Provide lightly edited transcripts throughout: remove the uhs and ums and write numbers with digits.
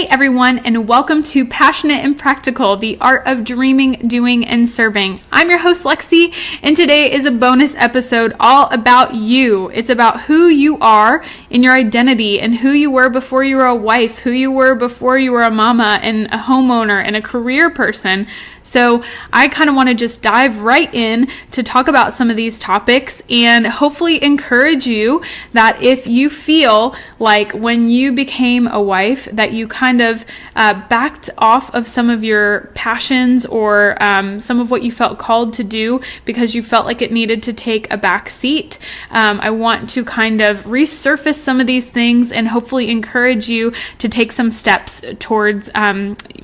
everyone, and welcome to Passionate and Practical, the art of dreaming, doing, and serving. I'm your host, Lexi, and today is a bonus episode all about you. It's about who you are in your identity and who you were before you were a wife, who you were before you were a mama and a homeowner and a career person. So I kind of want to just dive right in to talk about some of these topics and hopefully encourage you that if you feel like when you became a wife that you kind of backed off of some of your passions or some of what you felt called to do because you felt like it needed to take a back seat. I want to kind of resurface some of these things and hopefully encourage you to take some steps towards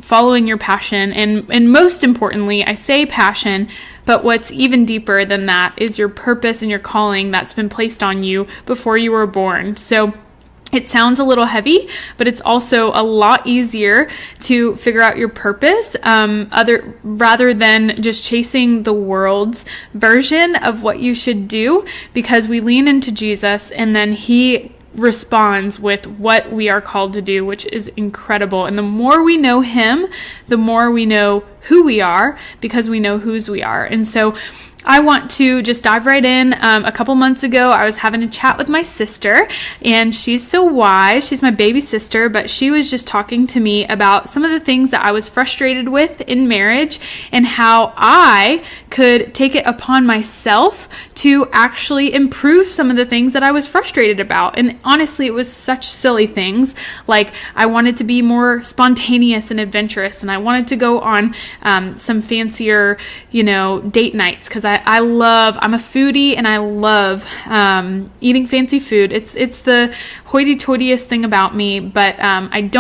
following your passion. And most importantly, I say passion, but what's even deeper than that is your purpose and your calling that's been placed on you before you were born. So it sounds a little heavy, but it's also a lot easier to figure out your purpose rather than just chasing the world's version of what you should do, because we lean into Jesus and then He responds with what we are called to do, which is incredible. And the more we know Him, the more we know who we are, because we know whose we are. And so I want to just dive right in. A couple months ago, I was having a chat with my sister, and she's so wise. She's my baby sister, but she was just talking to me about some of the things that I was frustrated with in marriage and how I could take it upon myself to actually improve some of the things that I was frustrated about. And honestly, it was such silly things. Like I wanted to be more spontaneous and adventurous, and I wanted to go on some fancier, date nights, because I'm a foodie and I love eating fancy food. It's the hoity-toityest thing about me, but I'm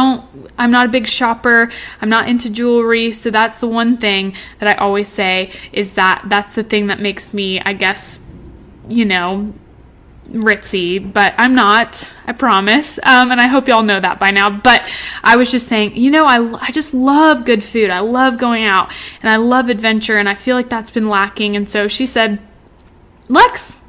not a big shopper. I'm not into jewelry. So that's the one thing that I always say is that's the thing that makes me, I guess, ritzy, but I'm not, I promise. And I hope y'all know that by now. But I was just saying, I just love good food. I love going out and I love adventure, and I feel like that's been lacking. And so she said, Lex,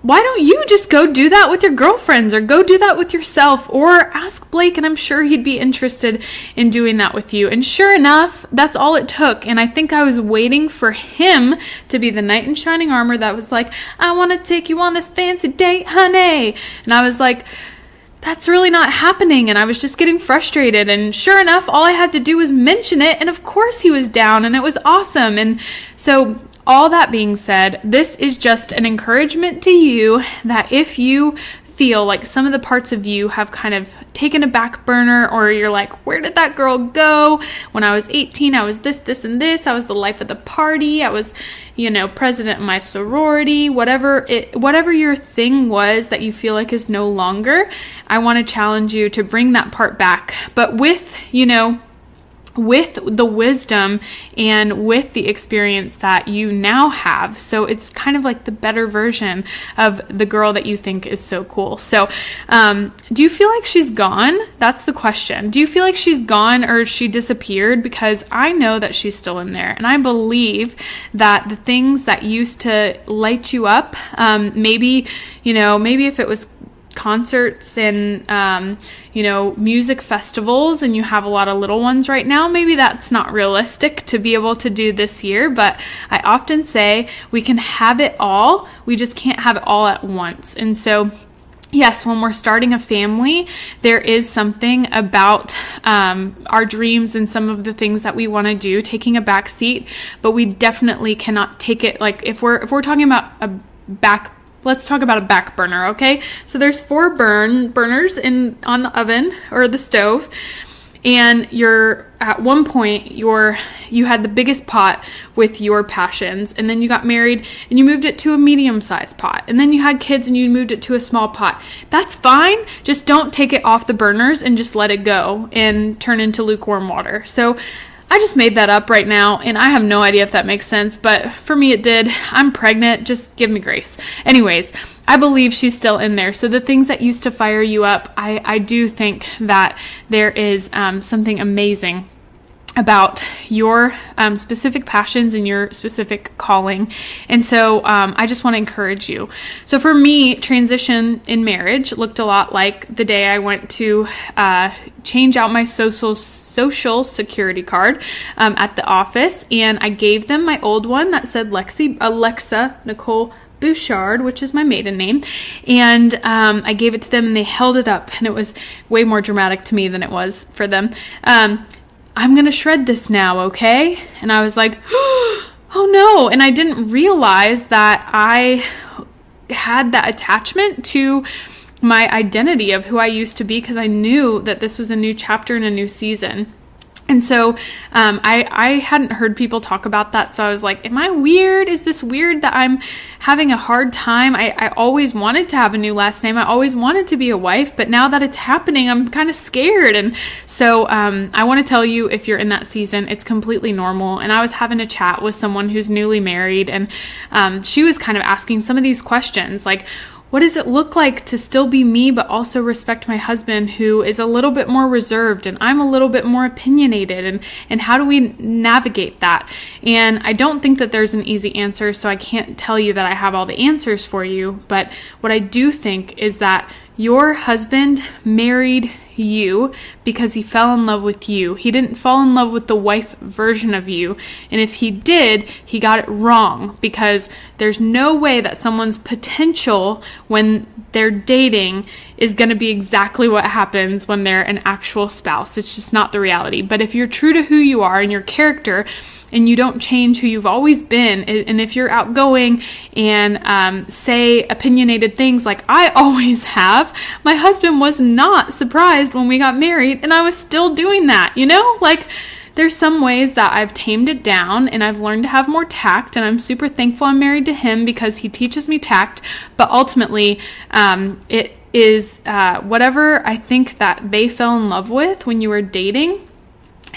why don't you just go do that with your girlfriends, or go do that with yourself, or ask Blake, and I'm sure he'd be interested in doing that with you. And sure enough, that's all it took. And I think I was waiting for him to be the knight in shining armor that was like, I want to take you on this fancy date, honey. And I was like, that's really not happening. And I was just getting frustrated. And sure enough, all I had to do was mention it. And of course he was down, and it was awesome. And so all that being said, this is just an encouragement to you that if you feel like some of the parts of you have kind of taken a back burner, or you're like, where did that girl go? When I was 18, I was this, and this. I was the life of the party. I was, president of my sorority, whatever your thing was that you feel like is no longer. I want to challenge you to bring that part back, but with the wisdom and with the experience that you now have. So it's kind of like the better version of the girl that you think is so cool. So do you feel like she's gone? That's the question. Do you feel like she's gone, or she disappeared? Because I know that she's still in there. And I believe that the things that used to light you up, maybe if it was concerts and music festivals, and you have a lot of little ones right now, maybe that's not realistic to be able to do this year. But I often say we can have it all, we just can't have it all at once. And so yes, when we're starting a family, there is something about our dreams and some of the things that we want to do taking a back seat, but we definitely cannot take it, like if we're talking about let's talk about a back burner, okay? So there's 4 burners on the oven or the stove, and at one point you had the biggest pot with your passions, and then you got married and you moved it to a medium-sized pot, and then you had kids and you moved it to a small pot. That's fine. Just don't take it off the burners and just let it go and turn into lukewarm water. So I just made that up right now, and I have no idea if that makes sense, but for me it did. I'm pregnant. Just give me grace. Anyways, I believe she's still in there. So the things that used to fire you up, I do think that there is something amazing about your specific passions and your specific calling. And so I just want to encourage you. So for me, transition in marriage looked a lot like the day I went to change out my social security card at the office, and I gave them my old one that said Alexa Nicole Bouchard, which is my maiden name, and I gave it to them, and they held it up, and it was way more dramatic to me than it was for them. I'm going to shred this now, okay? And I was like, oh no. And I didn't realize that I had that attachment to my identity of who I used to be, because I knew that this was a new chapter and a new season. And so I hadn't heard people talk about that. So I was like, am I weird? Is this weird that I'm having a hard time? I always wanted to have a new last name. I always wanted to be a wife. But now that it's happening, I'm kind of scared. And so I want to tell you, if you're in that season, it's completely normal. And I was having a chat with someone who's newly married. And she was kind of asking some of these questions like, what does it look like to still be me, but also respect my husband, who is a little bit more reserved and I'm a little bit more opinionated? And how do we navigate that? And I don't think that there's an easy answer, so I can't tell you that I have all the answers for you. But what I do think is that your husband married you because he fell in love with you. He didn't fall in love with the wife version of you. And if he did, he got it wrong, because there's no way that someone's potential when they're dating is going to be exactly what happens when they're an actual spouse. It's just not the reality. But if you're true to who you are and your character, and you don't change who you've always been, and if you're outgoing and say opinionated things like I always have, my husband was not surprised when we got married, and I was still doing that, Like, there's some ways that I've tamed it down, and I've learned to have more tact, and I'm super thankful I'm married to him because he teaches me tact. But ultimately, it is whatever I think that they fell in love with when you were dating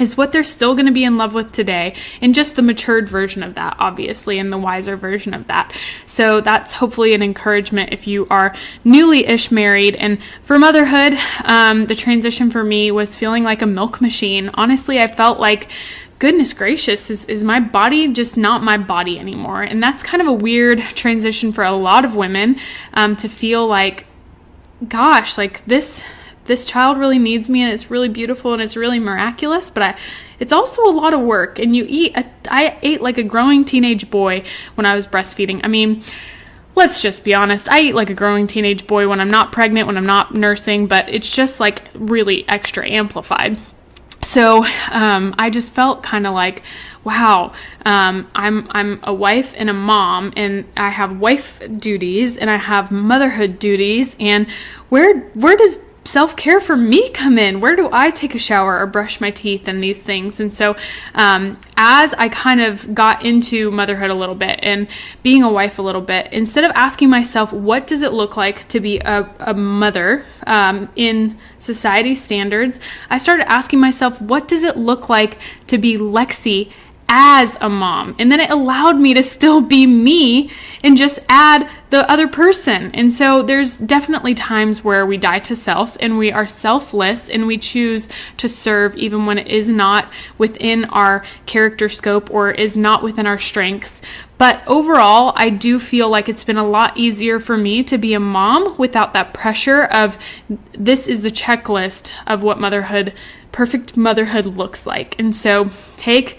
is what they're still going to be in love with today, and just the matured version of that, obviously, and the wiser version of that. So that's hopefully an encouragement if you are newly-ish married. And for motherhood, the transition for me was feeling like a milk machine. Honestly, I felt like, goodness gracious, is my body just not my body anymore? And that's kind of a weird transition for a lot of women, to feel like, gosh, like this child really needs me, and it's really beautiful and it's really miraculous, but it's also a lot of work. And I ate like a growing teenage boy when I was breastfeeding. I mean, let's just be honest. I eat like a growing teenage boy when I'm not pregnant, when I'm not nursing, but it's just like really extra amplified. So I just felt kind of like, wow, I'm a wife and a mom, and I have wife duties and I have motherhood duties, and where does self-care for me come in? Where do I take a shower or brush my teeth and these things? And so as I kind of got into motherhood a little bit and being a wife a little bit, instead of asking myself, what does it look like to be a mother in society standards, I started asking myself, what does it look like to be Lexi as a mom? And then it allowed me to still be me and just add the other person. And so there's definitely times where we die to self and we are selfless and we choose to serve even when it is not within our character scope or is not within our strengths. But overall, I do feel like it's been a lot easier for me to be a mom without that pressure of this is the checklist of what perfect motherhood looks like. And so take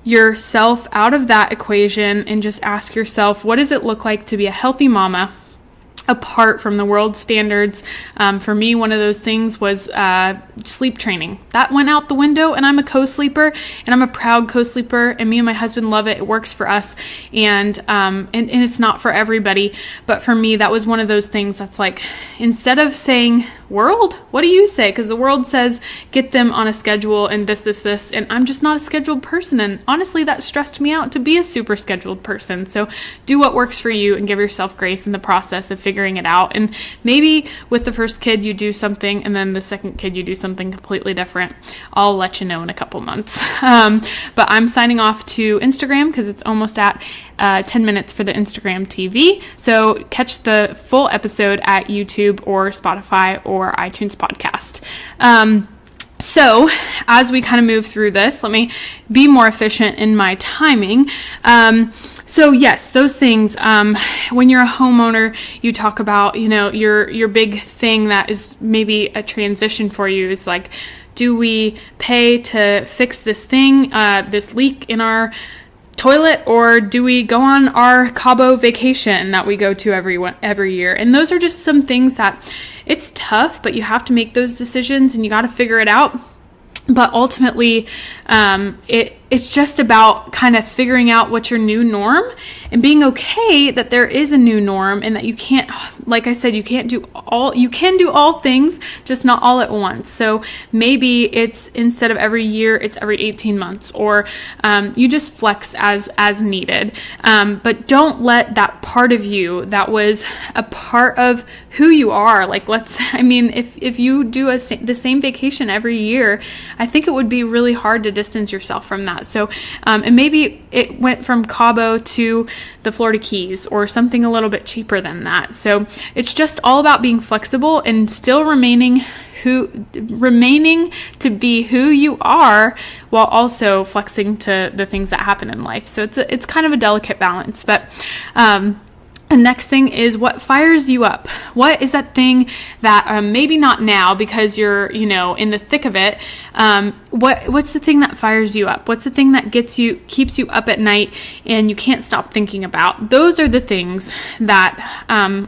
yourself out of that equation and just ask yourself, what does it look like to be a healthy mama apart from the world standards? For me, one of those things was sleep training. That went out the window, and I'm a co-sleeper, and I'm a proud co-sleeper, and me and my husband love it. It works for us, and it's not for everybody, but for me, that was one of those things that's like, instead of saying, world, what do you say? Because the world says, get them on a schedule and this, and I'm just not a scheduled person, and honestly, that stressed me out to be a super scheduled person. So do what works for you and give yourself grace in the process of figuring it out. And maybe with the first kid, you do something, and then the second kid, you do something completely different. I'll let you know in a couple months. But I'm signing off to Instagram because it's almost at 10 minutes for the Instagram TV. So catch the full episode at YouTube or Spotify or iTunes podcast. So as we kind of move through this, let me be more efficient in my timing. So yes, those things, when you're a homeowner, you talk about, your big thing that is maybe a transition for you is like, do we pay to fix this thing, this leak in our toilet, or do we go on our Cabo vacation that we go to every year? And those are just some things that it's tough, but you have to make those decisions and you got to figure it out. But ultimately, it's just about kind of figuring out what's your new norm and being okay that there is a new norm and that you can't, like I said, you can do all things, just not all at once. So maybe it's instead of every year, it's every 18 months, or you just flex as needed. But don't let that part of you that was a part of who you are, like if you do the same vacation every year, I think it would be really hard to distance yourself from that. So, and maybe it went from Cabo to the Florida Keys or something a little bit cheaper than that. So it's just all about being flexible and still remaining to be who you are while also flexing to the things that happen in life. So it's kind of a delicate balance, but, the next thing is what fires you up. What is that thing that maybe not now because you're, in the thick of it. What's the thing that fires you up? What's the thing that keeps you up at night and you can't stop thinking about? Those are the things that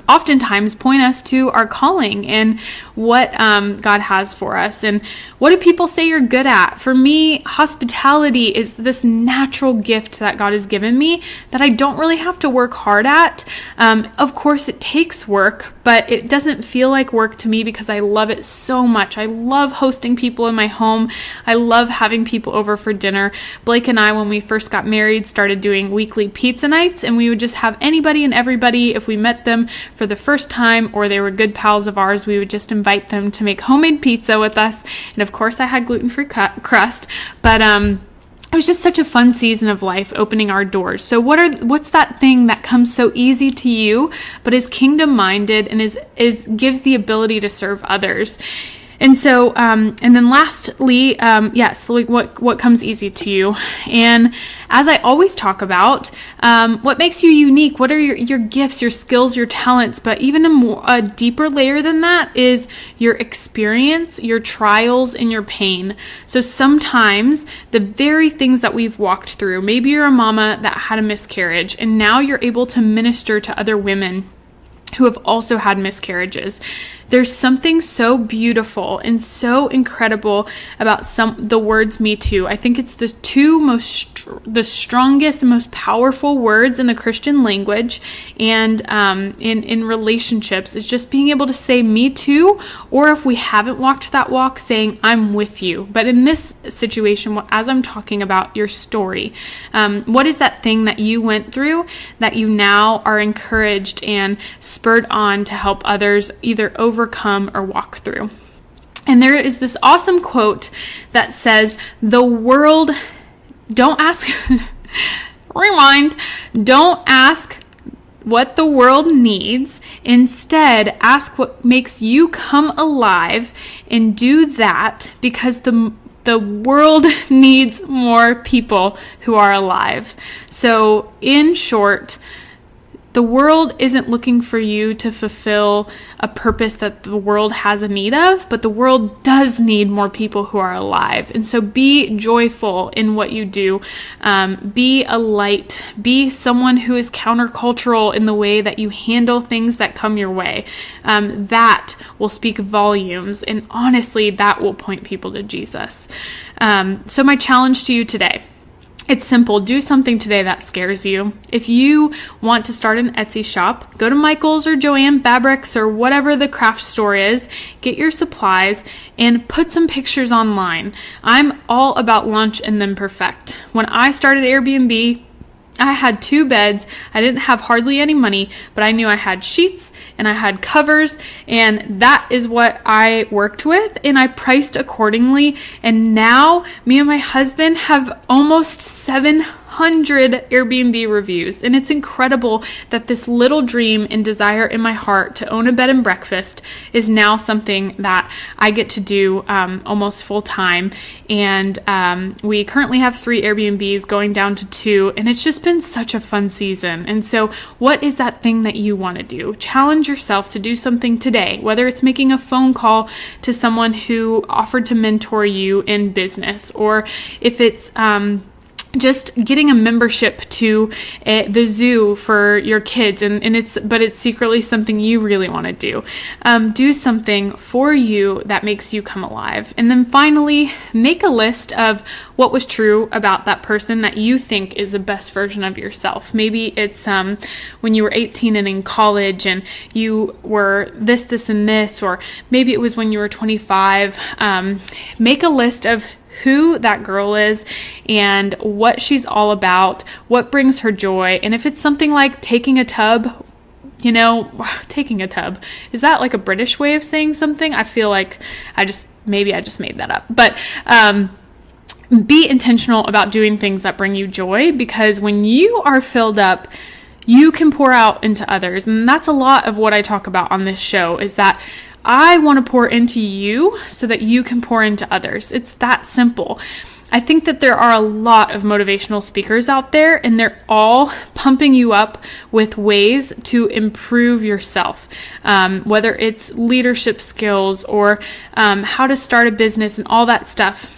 oftentimes point us to our calling and what God has for us. And what do people say you're good at? For me, hospitality is this natural gift that God has given me that I don't really have to work hard at. Of course, it takes work, but it doesn't feel like work to me because I love it so much. I love hosting people in my home. I love having people over for dinner. Blake and I, when we first got married, started doing weekly pizza nights, and we would just have anybody and everybody. If we met them for the first time or they were good pals of ours, we would just invite them to make homemade pizza with us. And of course, I had gluten-free crust, but it was just such a fun season of life, opening our doors. So what's that thing that comes so easy to you, but is kingdom minded and gives the ability to serve others? And so, and then lastly, yes, like what comes easy to you. And as I always talk about, what makes you unique? What are your gifts, your skills, your talents? But even a deeper layer than that is your experience, your trials, and your pain. So sometimes the very things that we've walked through, maybe you're a mama that had a miscarriage, and now you're able to minister to other women who have also had miscarriages. There's something so beautiful and so incredible about the words "me too." I think it's the the strongest and most powerful words in the Christian language and in relationships is just being able to say "me too," or if we haven't walked that walk, saying "I'm with you." But in this situation, as I'm talking about your story, what is that thing that you went through that you now are encouraged and spurred on to help others either overcome or walk through? And there is this awesome quote that says, don't ask what the world needs. Instead, ask what makes you come alive and do that, because the world needs more people who are alive. So in short, the world isn't looking for you to fulfill a purpose that the world has a need of, but the world does need more people who are alive. And so be joyful in what you do. Be a light. Be someone who is countercultural in the way that you handle things that come your way. That will speak volumes. And honestly, that will point people to Jesus. So my challenge to you today, it's simple. Do something today that scares you. If you want to start an Etsy shop, go to Michael's or Joanne Fabrics or whatever the craft store is, get your supplies, and put some pictures online. I'm all about launch and then perfect. When I started Airbnb, I had 2 beds. I didn't have hardly any money, but I knew I had sheets and I had covers, and that is what I worked with, and I priced accordingly. And now me and my husband have almost 700 100 Airbnb reviews. And it's incredible that this little dream and desire in my heart to own a bed and breakfast is now something that I get to do almost full time. And we currently have 3 Airbnbs going down to 2, and it's just been such a fun season. And so what is that thing that you want to do? Challenge yourself to do something today, whether it's making a phone call to someone who offered to mentor you in business, or if it's just getting a membership to the zoo for your kids, and it's secretly something you really want to do. Do something for you that makes you come alive. And then finally, make a list of what was true about that person that you think is the best version of yourself. Maybe it's when you were 18 and in college and you were this, and this, or maybe it was when you were 25. Make a list of who that girl is and what she's all about, what brings her joy. And if it's something like taking a tub, taking a tub, is that like a British way of saying something? I feel like I just made that up. But be intentional about doing things that bring you joy, because when you are filled up, you can pour out into others. And that's a lot of what I talk about on this show, is that I want to pour into you so that you can pour into others. It's that simple. I think that there are a lot of motivational speakers out there, and they're all pumping you up with ways to improve yourself, whether it's leadership skills or how to start a business and all that stuff.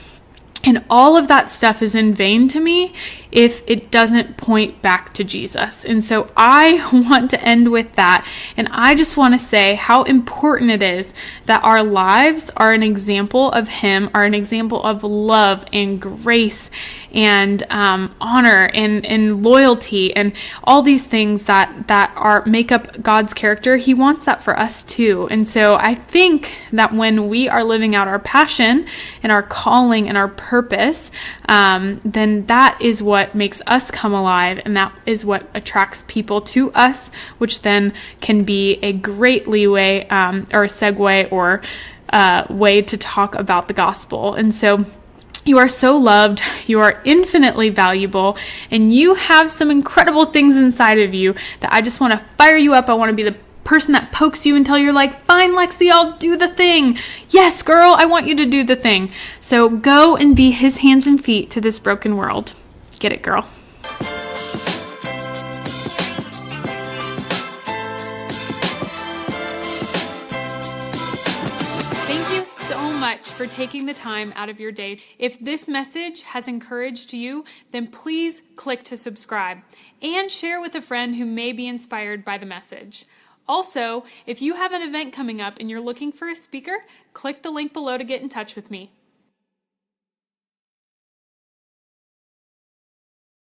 And all of that stuff is in vain to me if it doesn't point back to Jesus. And so I want to end with that. And I just want to say how important it is that our lives are an example of Him, are an example of love and grace and honor and loyalty and all these things that make up God's character. He wants that for us too. And so I think that when we are living out our passion and our calling and our purpose, then that is what makes us come alive, and that is what attracts people to us, which then can be a great leeway or a segue or way to talk about the gospel. And so you are so loved, you are infinitely valuable, and you have some incredible things inside of you that I just want to fire you up. I want to be the person that pokes you until you're like, fine, Lexi, I'll do the thing. Yes, girl, I want you to do the thing. So go and be His hands and feet to this broken world. Get it, girl. Thank you so much for taking the time out of your day. If this message has encouraged you, then please click to subscribe and share with a friend who may be inspired by the message. Also, if you have an event coming up and you're looking for a speaker, click the link below to get in touch with me.